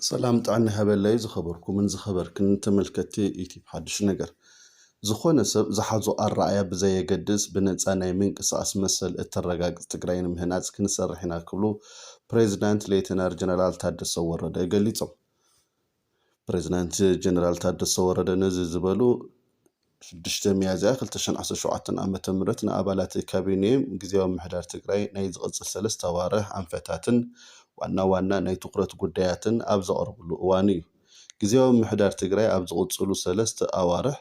ሰላም ጣዕኒ ሃበላይ ዝኸበርኩም ዝኸበርክን ተመልከቲ ዩቲብ ሓድሽ ነገር ዝኾነ ሰብ ዝሓዞ ኣረኣያ ብዘየገድስ ብነፃ ናይ ምንቅስቓስ መሰል እተረጋግፅ ትግራይ ንምህናፅ ክንሰርሕ ኢና ክብሉ ፕሬዚዳንት ሌተናል ጀነራል ታደሰ ወረደ ገሊፆም። ፕሬዚዳንት ጀነራል ታደሰ ወረደ ነዚ ዝበሉ 6 ሚያዝያ 2017 ዓመተ ምህረት ንኣባላት ካቢኔ ጊዜያዊ ምሕዳር ትግራይ ናይ ዝቕፅል 3 ኣዋርሕ ኣንፈታትን ዋና ናይ ትኩረት ጉዳያትን ኣብ ዘቕርብሉ እዋን እዩ። ጊዜያዊ ምሕዳር ትግራይ ኣብ ዝቕፅሉ 3 ኣዋርሕ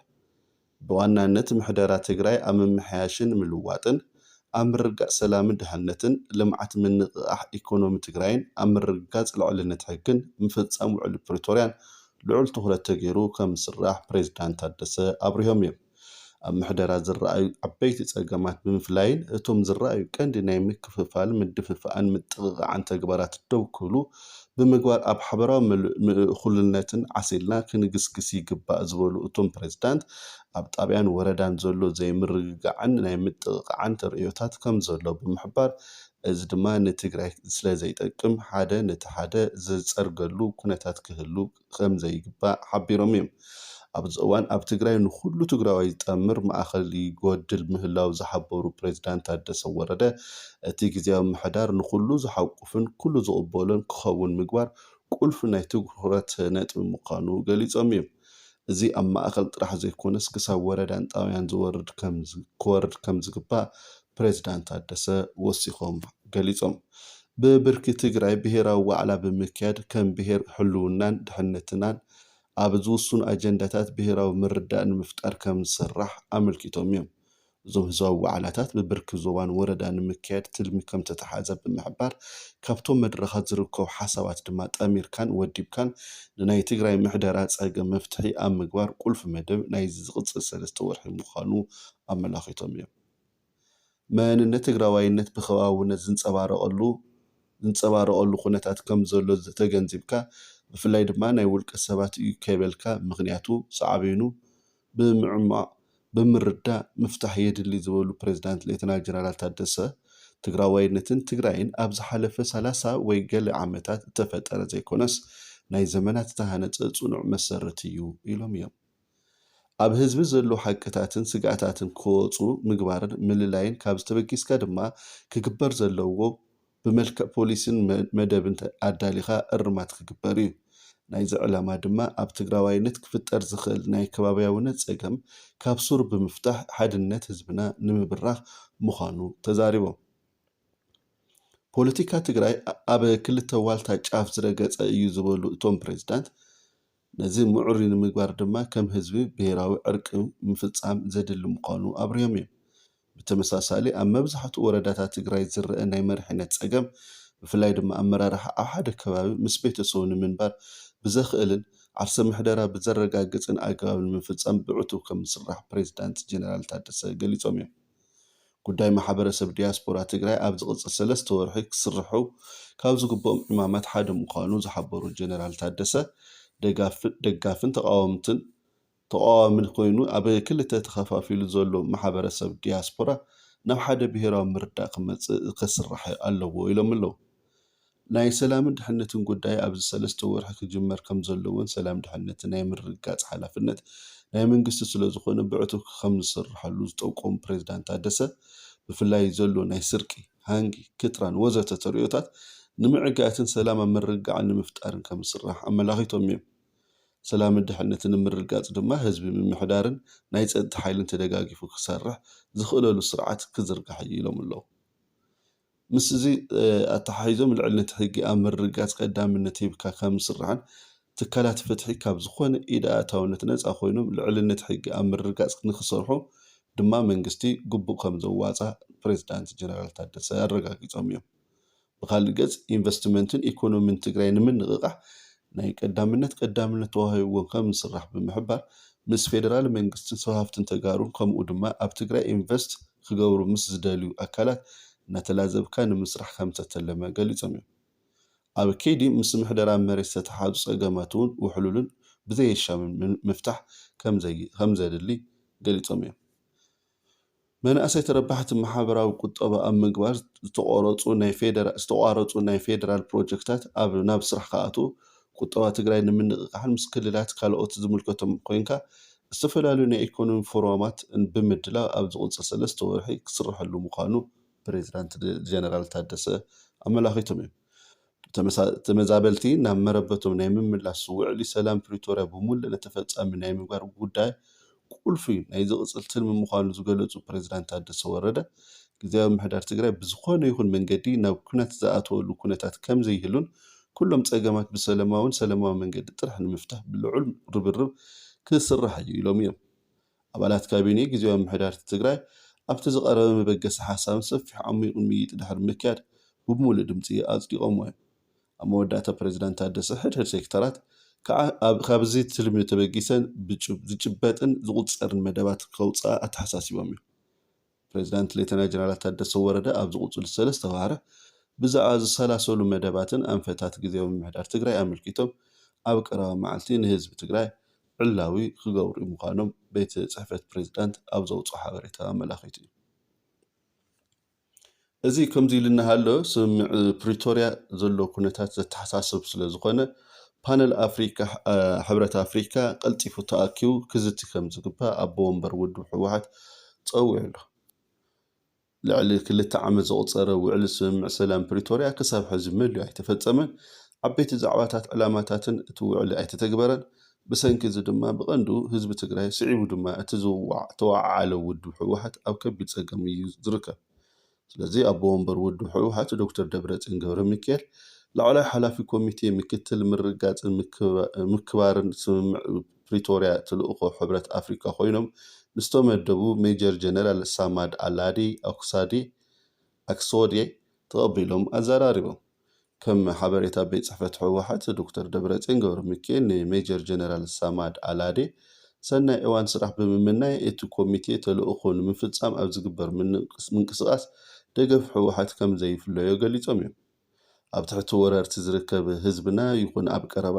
ብዋናነት ምሕደራት ትግራይ ኣብ ምምሕያሽን ምልዋጥን ኣብ ምርጋፅ ሰላምን ድሕነትን ልምዓት ምንቕቓሕ ኢኮኖሚ ትግራይን ኣብ ምርጋፅ ልዕልነት ሕግን ምፍፃም ውዕል ፕሪቶርያን ልዑል ትኹረት ተገይሩ ከም ዝስራሕ ፕሬዚዳንት ታደሰ ኣብሪሆም እዮም። ኣብ ምሕደራት ዝረኣዩ ዓበይቲ ፀገማት ብምፍላይን እቶም ዝረኣዩ ቀንዲ ናይ ምክፍፋል ምድፍፋእን ምጥቕቓዕን ተግባራት ደው ክብሉ ብምግባር ኣብ ሓበራዊ እኩልነትን ዓሲልና ክንግስግስ ይግባእ ዝበሉ እቶም ፕሬዚዳንት ኣብ ጣብያን ወረዳን ዘሎ ዘይምርግጋዕን ናይ ምጥቕቓዕን ተርእዮታት ከም ዘሎ ብምሕባር እዚ ድማ ንትግራይ ስለ ዘይጠቅም ሓደ ነቲ ሓደ ዝፀርገሉ ኩነታት ክህሉ ከም ዘይግባእ ሓቢሮም እዮም። ኣብዚ እዋን ኣብ ትግራይ ንኩሉ ትግራዋይ ዝጠምር ማእኸል ይጎድል ምህላው ዝሓበሩ ፕሬዚዳንት ታደሰ ወረደ እቲ ጊዜያዊ ምሕዳር ንኩሉ ዝሓቁፍን ኩሉ ዝቕበሎን ክኸውን ምግባር ቁልፊ ናይ ትኩረት ነጥቢ ምዃኑ ገሊፆም እዮም። እዚ ኣብ ማእኸል ጥራሕ ዘይኮነስ ክሳብ ወረዳን ጣብያን ክወርድ ከም ዝግባእ ፕሬዚዳንት ታደሰ ወሲኾም ገሊፆም። ብብርኪ ትግራይ ብሄራዊ ዋዕላ ብምክያድ ከም ብሄር ሕልውናን ድሕነትናን ኣብ ዝውስኑ ኣጀንዳታት ብሄራዊ ምርዳእ ንምፍጣር ከም ዝስራሕ ኣመልኪቶም እዮም። እዞም ህዝባዊ ዋዕላታት ብብርኪ ዞባን ወረዳ ንምክያድ ትልሚ ከም ተተሓዘ ብምሕባር ካብቶም መድረኻት ዝርከቡ ሓሳባት ድማ ጠሚርካን ወዲብካን ንናይ ትግራይ ምሕደራ ፀገም መፍትሒ ኣብ ምግባር ቁልፊ መደብ ናይ ዝቕፅል 3 ወርሒ ምዃኑ ኣመላኺቶም እዮም። መንነት ትግራዋይነት ብኸባብነት ዝንፀባረቐሉ ኩነታት ከም ዘሎ ተገንዚብካ ብፍላይ ድማ ናይ ውልቀ ሰባት እዩ ከይበልካ ምክንያቱ ሳዕቤኑ ብምዕማቕ ብምርዳእ ምፍታሕ የድሊ ዝበሉ ፕሬዚዳንት ሌተናል ጀነራል ታደሰ ትግራዋይነትን ትግራይን ኣብ ዝሓለፈ 30 ወይ ገለ ዓመታት ዝተፈጠረ ዘይኮነስ ናይ ዘመናት ዝተሃነፀ ፅኑዕ መሰረት እዩ ኢሎም እዮም። ኣብ ህዝቢ ዘሎ ሓቅታትን ስጋኣታትን ክወፁ ምግባርን ምልላይን ካብ ዝተበጊስካ ድማ ክግበር ዘለዎ ብመልክዕ ፖሊስን መደብን ኣዳሊኻ እርማት ክግበር እዩ። ናይዚ ዕላማ ድማ ኣብ ትግራዋይነት ክፍጠር ዝኽእል ናይ ከባቢያውነት ፀገም ካብ ሱር ብምፍታሕ ሓድነት ህዝብና ንምብራኽ ምዃኑ ተዛሪቦም። ፖለቲካ ትግራይ ኣብ ክልተ ዋልታ ጫፍ ዝረገፀ እዩ ዝበሉ እቶም ፕሬዚዳንት ነዚ ምዑሪ ንምግባር ድማ ከም ህዝቢ ብሄራዊ ዕርቂ ምፍፃም ዘድሊ ምዃኑ ኣብርዮም እዮም። ብተመሳሳሊ ኣብ መብዛሕትኡ ወረዳታት ትግራይ ዝረአ ናይ መሪሕነት ፀገም ብፍላይ ድማ ኣመራርሓ ኣብ ሓደ ከባቢ ምስ ቤተሰቡ ንምንባር ብዘኽእልን ዓርሰ ምሕደራ ብዘረጋግፅን ኣገባብ ንምፍፃም ብዕቱብ ከም ዝስራሕ ፕሬዚዳንት ጀነራል ታደሰ ገሊፆም እዮም። ጉዳይ ማሕበረሰብ ዲያስፖራ ትግራይ ኣብ ዝቕፅል 3 ወርሒ ክስርሑ ካብ ዝግብኦም ዕማማት ሓደ ምዃኑ ዝሓበሩ ጀነራል ታደሰ ደጋፍን ተቃዋምን ኮይኑ ኣብ ክልተ ተኸፋፊሉ ዘሎ ማሕበረሰብ ዲያስፖራ ናብ ሓደ ብሄራዊ ምርዳእ ክመፅእ ክስራሕ ኣለዎ ኢሎም ኣለዉ። ናይ ሰላምን ድሕነትን ጉዳይ ኣብዚ 3 ወርሒ ክጅመር ከም ዘለዎን ሰላም ድሕነትን ናይ ምርጋፅ ሓላፍነት ናይ መንግስቲ ስለ ዝኾነ ብዕቱብ ከም ዝስርሐሉ ዝጠቆሙ ፕሬዚዳንት ታደሰ ብፍላይ ዘሎ ናይ ስርቂ ሃንጊ ክትራን ወዘተ ተርእዮታት ንምዕጋትን ሰላም ምርጋዕን ንምፍጣርን ከም ዝስራሕ ኣመላኺቶም እዮም። ሰላምን ድሕነትን ንምርጋፅ ድማ ህዝቢ ምምሕዳርን ናይ ፀጥታ ሓይልን ተደጋጊፉ ክሰርሕ ዝኽእለሉ ስርዓት ክዝርጋሕ ኢሎም ኣለዉ። ምስ እዚ ኣተሓሒዞም ልዕልነት ሕጊ ኣብ ምርጋፅ ቀዳምነት ሂብካ ከም ዝስራሕን ትካላት ፍትሒ ካብ ዝኾነ ኢድ ኣእታውነት ነፃ ኮይኖም ልዕልነት ሕጊ ኣብ ምርጋፅ ንክሰርሑ ድማ መንግስቲ ግቡእ ከም ዘዋፅእ ፕሬዚዳንት ጀነራል ታደሰ ኣረጋጊፆም እዮም። ብካልእ ገፅ ኢንቨስትመንትን ኢኮኖሚን ትግራይ ንምንቕቓሕ ናይ ቀዳምነት ተዋሂብዎም ከም ዝስራሕ ብምሕባር ምስ ፌደራል መንግስትን ሰባፍትን ተጋሩን ከምኡ ድማ ኣብ ትግራይ ኢንቨስት ክገብሩ ምስ ዝደልዩ ኣካላት እናተላዘብካ ንምስራሕ ከም ዝተተለመ ገሊፆም እዮም። ኣብ ከይዲ ምስ ምሕደራ መሬት ዝተተሓዙ ፀገማት እውን ውሕሉልን ብዘየሻምን ምፍታሕ ከም ዘድሊ ገሊፆም እዮም። መናእሰይ ተረባሕቲ ማሕበራዊ ቁጠባ ኣብ ምግባር ዝተቋረፁ ናይ ፌደራል ፕሮጀክትታት ናብ ስራሕ ክኣትዉ ቁጠባ ትግራይ ንምንቅቃሕን ምስ ክልላት ካልኦት ዝምልከቶም ኮይንካ ዝተፈላለዩ ናይ ኢኮኖሚ ፎረማት ብምድላው ኣብ ዝቕፅል 3 ወርሒ ክስርሐሉ ምዃኑ ፕሬዚዳንት ጀነራል ታደሰ ኣመላኺቶም እዮም። ተመዛበልቲ ናብ መረበቶም ናይ ምምላስ ውዕሊ ሰላም ፕሪቶርያ ብሙሉእ ነተፈጻሚ ናይ ምግባር ጉዳይ ቁልፊ ናይ ዝቕፅል ትልሚ ምዃኑ ዝገለጹ ፕሬዚዳንት ታደሰ ወረደ ጊዜያዊ ምምሕዳር ትግራይ ብዝኾነ ይኹን መንገዲ ናብ ኩናት ዝኣተወሉ ኩነታት ከም ዘይህሉን ኩሎም ፀገማት ብሰላማውን ሰላማዊ መንገዲ ጥራሕ ንምፍታሕ ብልዑል ርብርብ ክስራሕ እዩ ኢሎም እዮም። ኣባላት ካቢኔ ጊዜያዊ ምምሕዳር ትግራይ ኣብቲ ዝቐረበ መበገሲ ሓሳብን ሰፊሕ ዓሚቑን ምይይጥ ድሕሪ ምክያድ ብሙሉእ ድምፂ ኣጽዲቖምዎ እዮም። ኣብ መወዳእታ ፕሬዚዳንት ታደሰ ሕድሕድ ሴክተራት ካብዚ ትልሚ ተበጊሰን ዝጭበጥን ዝቑፀርን መደባት ከውፅኣ ኣተሓሳሲቦም እዮም። ፕሬዚዳንት ሌተና ጀነራል ታደሰ ወረደ ኣብ ዝቕፅሉ 3 ዋህረ ብዛዕባ ዝሰላሰሉ መደባትን ኣንፈታት ጊዜያዊ ምምሕዳር ትግራይ ኣመልኪቶም ኣብ ቀረባ መዓልቲ ንህዝቢ ትግራይ ዕላዊ ክገብሩ ምዃኖም ቤት ጽሕፈት ፕሬዚዳንት ኣብ ዘውፅኦ ሓበሬታ ኣመላኺቱ እዩ። እዚ ከምዚ ኢልና ሃሎ ስምምዕ ፕሪቶርያ ዘሎ ኩነታት ዘተሓሳስብ ስለ ዝኾነ ፓነል ኣፍሪካ ሕብረት ኣፍሪካ ቀልጢፉ ተኣኪቡ ክዝቲ ከም ዝግባእ ኣቦ ወንበር ውድብ ሕወሓት ፀዊዑ ኣሎ። ልዕሊ 2 ዓመት ዘቑፀረ ውዕሊ ስምምዕ ሰላም ፕሪቶርያ ክሳብ ሕዚ መሊኡ ኣይተፈፀመን። ዓበይቲ ዛዕባታት ዕላማታትን እቲ ውዕሊ ኣይተተግበረን። ብሰንኪ እዚ ድማ ብቐንዱ ህዝቢ ትግራይ ስዒቡ ድማ እቲ ተዋዓለ ውድብ ሕወሓት ኣብ ከቢድ ፀገም እዩ ዝርከብ። ስለዚ ኣቦ ወንበር ውድብ ሕወሓት ዶክተር ደብረጽዮን ገብረ ሚካኤል ላዕለዋይ ሓላፊ ኮሚቴ ምክትል ምርጋፅን ምክባርን ስምምዕ ፕሪቶርያ ተልእኾ ሕብረት ኣፍሪካ ኮይኖም ንዝተመደቡ ሜጀር ጀነራል ሳማድ ኣላዲ ኣክሶዴ ተቐቢሎም ኣዘራሪቦም። ከም ሓበሬታ ቤት ጽሕፈት ሕወሓት ዶክተር ደብረጽዮን ገብረ ሚካኤል ንሜጀር ጀነራል ሳማድ ኣላዴ ሰናይ እዋን ስራሕ ብምምናይ እቲ ኮሚቴ ተልእኾ ንምፍጻም ኣብ ዝግበር ምንቅስቓስ ደገፍ ሕወሓት ከም ዘይፍለዮ ገሊፆም እዮም። ኣብ ትሕቲ ወረርቲ ዝርከብ ህዝብና ይኹን ኣብ ቀረባ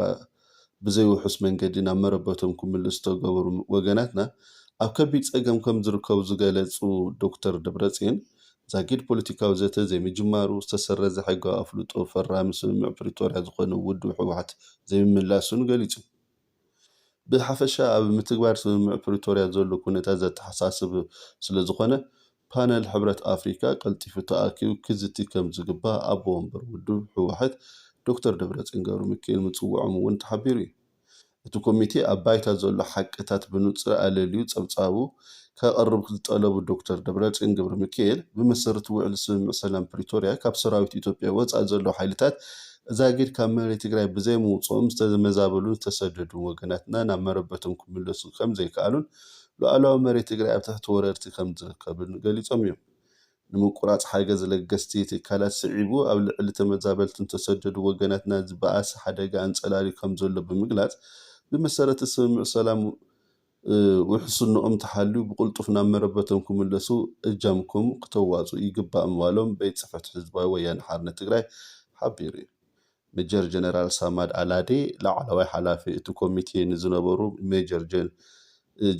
ብዘይውሑስ መንገዲ ናብ መረበቶም ክምለሱ ዝተገበሩ ወገናትና ኣብ ከቢድ ፀገም ከም ዝርከቡ ዝገለጹ ዶክተር ደብረጽዮን ዛጊድ ፖለቲካዊ ዘተ ዘይምጅማሩ ዝተሰረዘ ሕጋዊ ኣፍልጦ ፈራሚ ስምምዕ ፕሪቶርያ ዝኾነ ውድብ ሕወሓት ዘይምምላሱን ገሊጹ። ብሓፈሻ ኣብ ምትግባር ስምምዕ ፕሪቶርያ ዘሎ ኩነታት ዘተሓሳስብ ስለ ዝኾነ ፓነል ሕብረት ኣፍሪካ ቀልጢፉ ተኣኪቡ ክዝቲ ከም ዝግባእ ኣቦ ወንበር ውድብ ሕወሓት ዶክተር ደብረጽዮን ገብረ ሚካኤል ምፅውዖም እውን ተሓቢሩ እዩ። እቲ ኮሚቴ ኣብ ባይታ ዘሎ ሓቅታት ብንጹር ኣለልዩ ፀብፃቡ ከቕርብ ዝጠለቡ ዶክተር ደብረጽዮን ገብረ ሚካኤል ብመሰረት ውዕሊ ስምምዕ ሰላም ፕሪቶርያ ካብ ሰራዊት ኢትዮጵያ ወፃኢ ዘሎ ሓይልታት ዛጊድ ካብ መሬት ትግራይ ብዘይ ምውፅኦም ዝተመዛበሉን ዝተሰደዱ ወገናትና ናብ መረበቶም ክምለሱ ከም ዘይከኣሉን ሉዓላዊ መሬት ትግራይ ኣብ ትሕቲ ወረርቲ ከም ዝርከብን ገሊፆም እዮም። ንምቁራፅ ሓገዝ ለገስቲ ትካላት ስዒቡ ኣብ ልዕሊ ተመዛበልትን ተሰደዱ ወገናትና ዝበኣሰ ሓደጋ ኣንጸላሊ ከም ዘሎ ብምግላጽ ብመሰረት ስምምዕ ሰላም ውሕስንኦም ተሓልዩ ብቁልጡፍ ናብ መረበቶም ክምለሱ እጃምኩም ክተዋፁ ይግባእ ምባሎም ቤት ጽሕፈት ህዝባዊ ወያነ ሓርነት ትግራይ ሓቢሩ እዩ። ሜጀር ጀነራል ሳማድ ኣላዴ ላዕለዋይ ሓላፊ እቲ ኮሚቴ ንዝነበሩ ሜጀር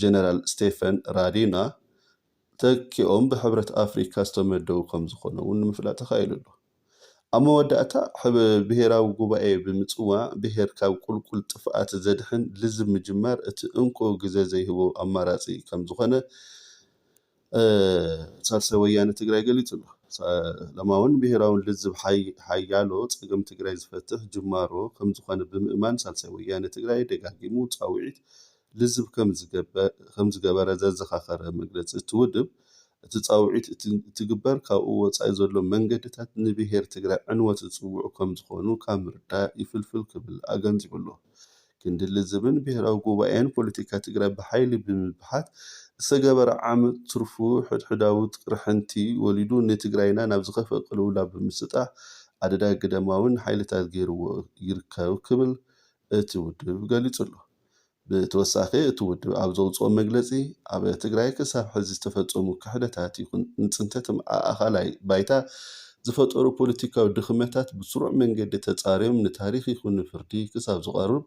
ጀነራል ስቴፈን ራዲና ተኪኦም ብሕብረት ኣፍሪካ ዝተመደቡ ከም ዝኾነ እውን ንምፍላጥ ተኻኢሉ ኣሎ። ኣብ መወዳእታ ብሄራዊ ጉባኤ ብምፅዋዕ ብሄር ካብ ቁልቁል ጥፍኣት ዘድሕን ልዝብ ምጅማር እቲ እንኮ ግዜ ዘይህቦ ኣማራፂ ከም ዝኾነ ሳልሳይ ወያነ ትግራይ ገሊጹ ኣሎ። ለማውን ብሄራውን ልዝብ ሓያሎ ፀገም ትግራይ ዝፈትሕ ጅማሮ ከም ዝኾነ ብምእማን ሳልሳይ ወያነ ትግራይ ደጋጊሙ ፃውዒት ልዝብ ከም ዝገበረ ዘዘኻኸረ መግለፂ እትውድብ እቲ ፃውዒት እትግበር ካብኡ ወፃኢ ዘሎ መንገድታት ንብሄር ትግራይ ዕንወት ዝፅውዑ ከም ዝኾኑ ካብ ምርዳእ ይፍልፍል ክብል ኣገንዚቡ ኣሎ። ክንዲ ልዝብን ብሄራዊ ጉባኤን ፖለቲካ ትግራይ ብሓይሊ ብምብሓት ዝተገበረ ዓመፅ ትርፉ ሕድሕዳዊ ቅርሕንቲ ወሊዱ ንትግራይና ናብ ዝኸፍአ ቅልውላው ብምስጣሕ ኣደዳ ግደማውን ሓይልታት ገይርዎ ይርከብ ክብል እቲ ውድብ ገሊጹ ኣሎ። ብተወሳኺ እቲ ውድብ ኣብ ዘውፅኦ መግለፂ ኣብ ትግራይ ክሳብ ሕዚ ዝተፈፀሙ ክሕደታት ይኹን ንፅንተት ኣኻላይ ባይታ ዝፈጠሩ ፖለቲካዊ ድኽመታት ብስሩዕ መንገዲ ተፃርዮም ንታሪክ ይኹን ንፍርዲ ክሳብ ዝቐርብ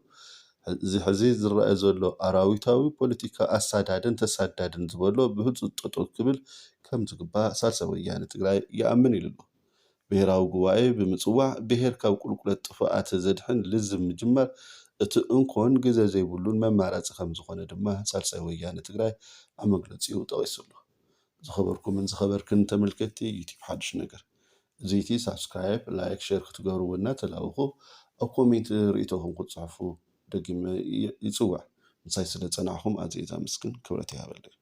እዚ ሕዚ ዝረአ ዘሎ ኣራዊታዊ ፖለቲካ ኣሳዳድን ተሳዳድን ዝበሎ ብህፁፅ ጠጠው ክብል ከም ዝግባእ ሳልሳይ ወያነ ትግራይ ይኣምን ኢሉ ኣሎ። ብሔራዊ ጉባኤ ብምፅዋዕ ብሔር ካብ ቁልቁለት ጥፉኣት ዘድሕን ልዝብ ምጅማር እቲ እንኮን ግዜ ዘይብሉን መማረፂ ከም ዝኾነ ድማ ሳልሳይ ወያነ ትግራይ ኣብ መግለፂኡ ጠቂሱ ኣሎ። ዝኸበርኩምን ዝኸበርክን ተመልከቲ ዩቲዩብ ሓድሽ ነገር እዚይቲ ሳብስክራይብ ላይክ ሼር ክትገብርዎ እናተላበኹ ኣብ ኮሜንት ርእቶኹም ክትፅሕፉ ደጊመ ይፅዋዕ። ምሳይ ስለ ፀናዕኹም ኣዝየ ዘመስግን ክብረት ይሃበለይ።